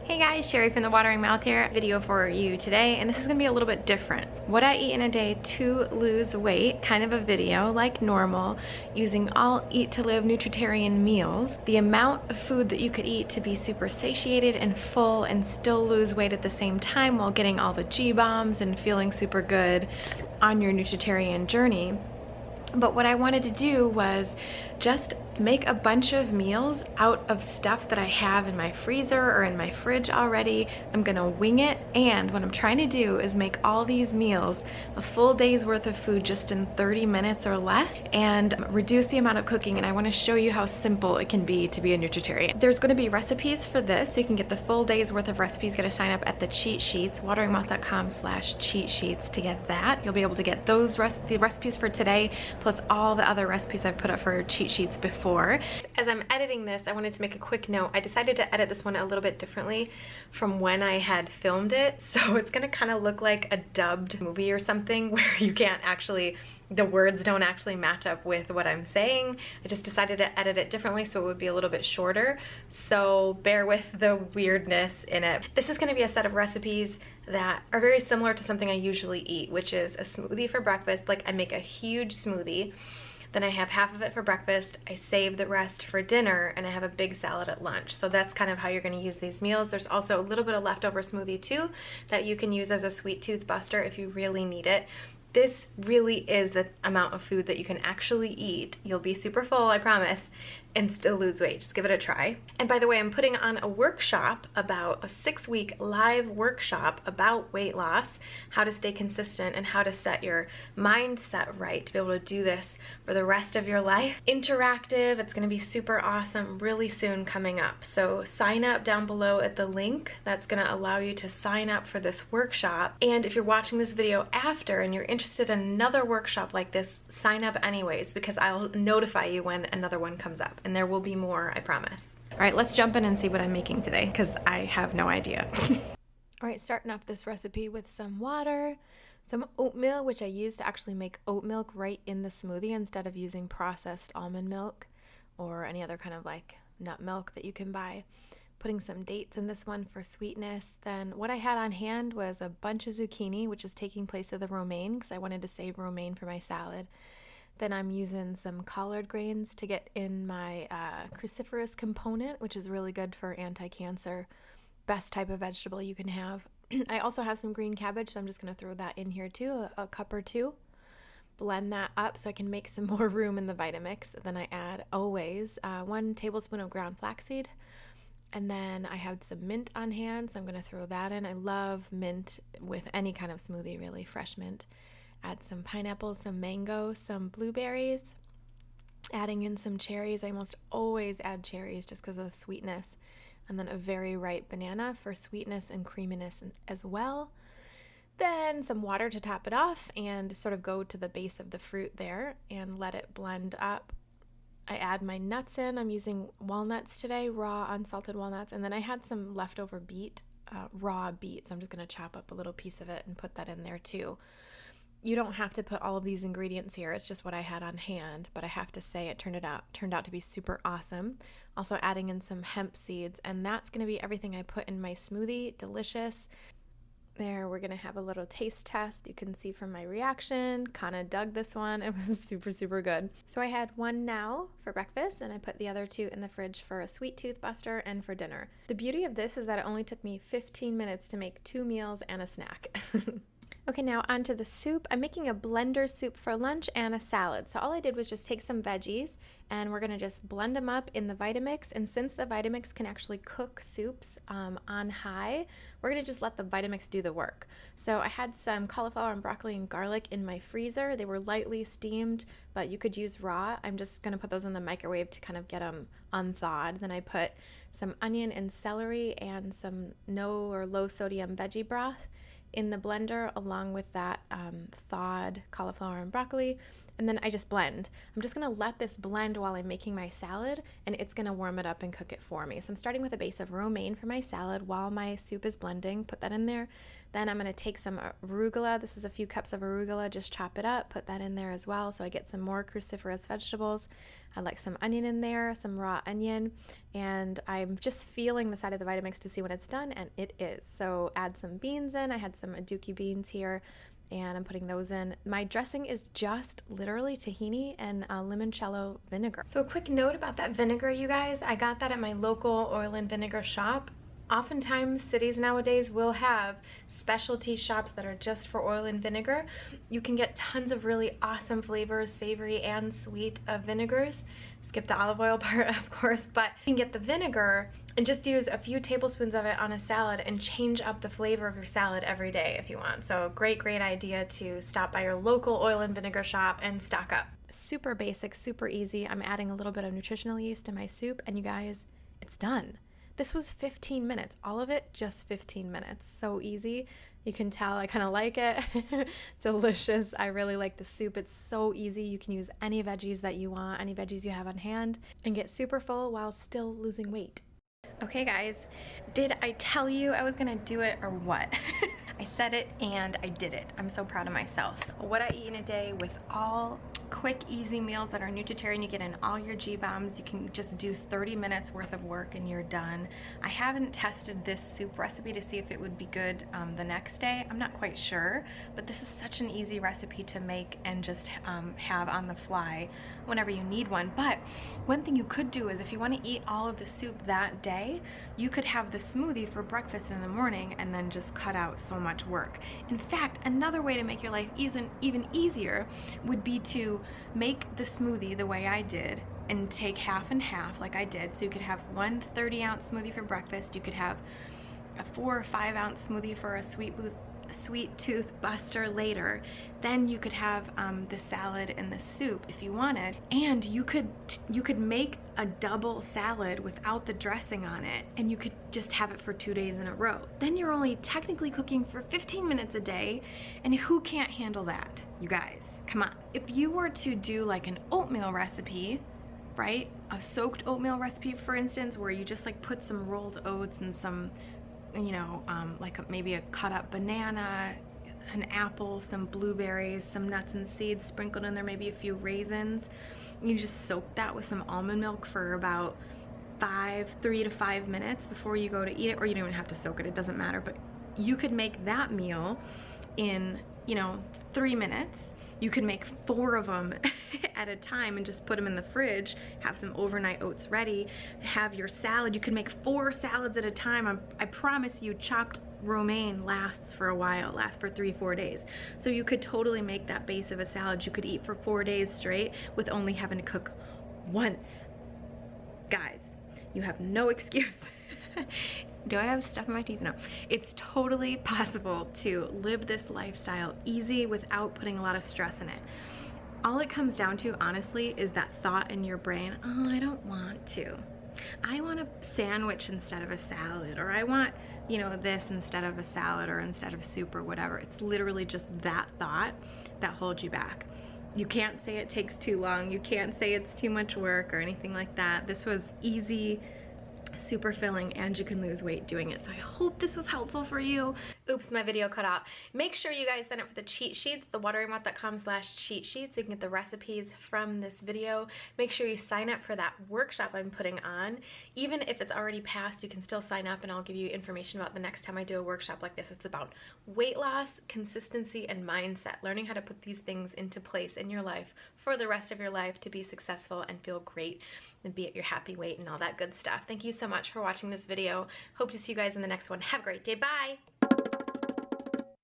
Hey guys, Cheri from The Watering Mouth here. Video for you today, and this is gonna be a little bit different. What I eat in a day to lose weight, kind of a video like normal, using all Eat to Live Nutritarian meals. The amount of food that you could eat to be super satiated and full and still lose weight at the same time while getting all the G-bombs and feeling super good on your Nutritarian journey. But what I wanted to do was just make a bunch of meals out of stuff that I have in my freezer or in my fridge already. I'm gonna wing it, and what I'm trying to do is make all these meals a full day's worth of food just in 30 minutes or less and reduce the amount of cooking. And I want to show you how simple it can be to be a Nutritarian. There's going to be recipes for this, so you can get the full day's worth of recipes. You gotta sign up at the cheat sheets, wateringmouth.com/cheat-sheets to get that. You'll be able to get those the recipes for today plus all the other recipes I've put up for cheat sheets before. As I'm editing this, I wanted to make a quick note. I decided to edit this one a little bit differently from when I had filmed it, so it's gonna kind of look like a dubbed movie or something where you can't actually, the words don't actually match up with what I'm saying. I just decided to edit it differently so it would be a little bit shorter, so bear with the weirdness in it. This is gonna be a set of recipes that are very similar to something I usually eat, which is a smoothie for breakfast. Like, I make a huge smoothie, then I have half of it for breakfast, I save the rest for dinner, and I have a big salad at lunch. So that's kind of how you're gonna use these meals. There's also a little bit of leftover smoothie too that you can use as a sweet tooth buster if you really need it. This really is the amount of food that you can actually eat. You'll be super full, I promise, and still lose weight. Just give it a try. And by the way, I'm putting on a workshop, about a 6-week live workshop about weight loss, how to stay consistent and how to set your mindset right to be able to do this for the rest of your life. Interactive, it's gonna be super awesome really soon coming up. So sign up down below at the link that's gonna allow you to sign up for this workshop. And if you're watching this video after and you're interested in another workshop like this, sign up anyways, because I'll notify you when another one comes up. And there will be more, I promise. All right, let's jump in and see what I'm making today, because I have no idea. All right, starting off this recipe with some water, some oatmeal, which I use to actually make oat milk right in the smoothie instead of using processed almond milk or any other kind of like nut milk that you can buy. Putting some dates in this one for sweetness. Then what I had on hand was a bunch of zucchini, which is taking place of the romaine because I wanted to save romaine for my salad. Then I'm using some collard greens to get in my cruciferous component, which is really good for anti-cancer. Best type of vegetable you can have. I also have some green cabbage, so I'm just going to throw that in here too, a cup or two. Blend that up so I can make some more room in the Vitamix. Then I add always 1 tablespoon of ground flaxseed. And then I have some mint on hand, so I'm going to throw that in. I love mint with any kind of smoothie, really, fresh mint. Add some pineapple, some mango, some blueberries. Adding in some cherries. I almost always add cherries just because of the sweetness. And then a very ripe banana for sweetness and creaminess as well. Then some water to top it off and sort of go to the base of the fruit there and let it blend up. I add my nuts in. I'm using walnuts today, raw unsalted walnuts. And then I had some leftover beet, raw beet. So I'm just going to chop up a little piece of it and put that in there too. You don't have to put all of these ingredients here. It's just what I had on hand, but I have to say it turned out to be super awesome. Also adding in some hemp seeds, and that's going to be everything I put in my smoothie. Delicious. There, we're going to have a little taste test. You can see from my reaction, kind of dug this one. It was super, super good. So I had one now for breakfast, and I put the other 2 in the fridge for a sweet tooth buster and for dinner. The beauty of this is that it only took me 15 minutes to make 2 meals and a snack. Okay, now onto the soup. I'm making a blender soup for lunch and a salad. So all I did was just take some veggies and we're gonna just blend them up in the Vitamix. And since the Vitamix can actually cook soups on high, we're gonna just let the Vitamix do the work. So I had some cauliflower and broccoli and garlic in my freezer. They were lightly steamed, but you could use raw. I'm just gonna put those in the microwave to kind of get them unthawed. Then I put some onion and celery and some no or low sodium veggie broth in the blender along with that thawed cauliflower and broccoli. and then I just blend. I'm just gonna let this blend while I'm making my salad, and it's gonna warm it up and cook it for me. So I'm starting with a base of romaine for my salad while my soup is blending. Put that in there. Then I'm gonna take some arugula. This is a few cups of arugula, just chop it up, put that in there as well, so I get some more cruciferous vegetables. I like some onion in there, some raw onion, and I'm just feeling the side of the Vitamix to see when it's done, and it is. So add some beans in. I had some aduki beans here, and I'm putting those in. My dressing is just literally tahini and limoncello vinegar. So a quick note about that vinegar, you guys. I got that at my local oil and vinegar shop. Oftentimes, cities nowadays will have specialty shops that are just for oil and vinegar. You can get tons of really awesome flavors, savory and sweet, of vinegars. Skip the olive oil part, of course, but you can get the vinegar and just use a few tablespoons of it on a salad and change up the flavor of your salad every day if you want. So great idea to stop by your local oil and vinegar shop and stock up. Super basic, super easy. I'm adding a little bit of nutritional yeast to my soup, and you guys, it's done. This was 15 minutes, all of it just 15 minutes. So easy. You can tell I kind of like it. Delicious. I really like the soup. It's so easy. You can use any veggies that you want, any veggies you have on hand, and get super full while still losing weight. Okay guys, did I tell you I was gonna do it or what? I said it and I did it. I'm so proud of myself. What I eat in a day with all quick, easy meals that are Nutritarian. You get in all your G-bombs. You can just do 30 minutes worth of work and you're done. I haven't tested this soup recipe to see if it would be good the next day. I'm not quite sure, but this is such an easy recipe to make and just have on the fly whenever you need one. But one thing you could do is if you want to eat all of the soup that day, you could have the smoothie for breakfast in the morning and then just cut out so much work. In fact, another way to make your life even easier would be to make the smoothie the way I did and take half and half like I did. So you could have one 30-ounce smoothie for breakfast. You could have a 4 or 5 ounce smoothie for a sweet tooth buster later. Then you could have the salad and the soup if you wanted, and you could make a double salad without the dressing on it, and you could just have it for 2 days in a row. Then you're only technically cooking for 15 minutes a day, and who can't handle that, you guys? Come on. If you were to do like an oatmeal recipe, right? A soaked oatmeal recipe, for instance, where you just like put some rolled oats and some, you know, maybe a cut up banana, an apple, some blueberries, some nuts and seeds sprinkled in there, maybe a few raisins. You just soak that with some almond milk for about 3 to 5 minutes before you go to eat it, or you don't even have to soak it, it doesn't matter. But you could make that meal in, you know, 3 minutes. You could make 4 of them at a time and just put them in the fridge, have some overnight oats ready, have your salad. You can make 4 salads at a time. I promise you, chopped romaine lasts for a while, lasts for 3-4 days. So you could totally make that base of a salad you could eat for 4 days straight with only having to cook once. Guys, you have no excuse. Do I have stuff in my teeth? No. It's totally possible to live this lifestyle easy without putting a lot of stress in it. All it comes down to, honestly, is that thought in your brain, oh, I don't want to. I want a sandwich instead of a salad, or I want, you know, this instead of a salad or instead of soup or whatever. It's literally just that thought that holds you back. You can't say it takes too long. You can't say it's too much work or anything like that. This was easy, super filling, and you can lose weight doing it. So I hope this was helpful for you. Oops, my video cut off. Make sure you guys sign up for the cheat sheets, thewaterymoth.com/cheatsheets, so you can get the recipes from this video. Make sure you sign up for that workshop I'm putting on. Even if it's already passed, you can still sign up and I'll give you information about the next time I do a workshop like this. It's about weight loss, consistency, and mindset. Learning how to put these things into place in your life for the rest of your life to be successful and feel great and be at your happy weight and all that good stuff. Thank you so much for watching this video. Hope to see you guys in the next one. Have a great day. Bye!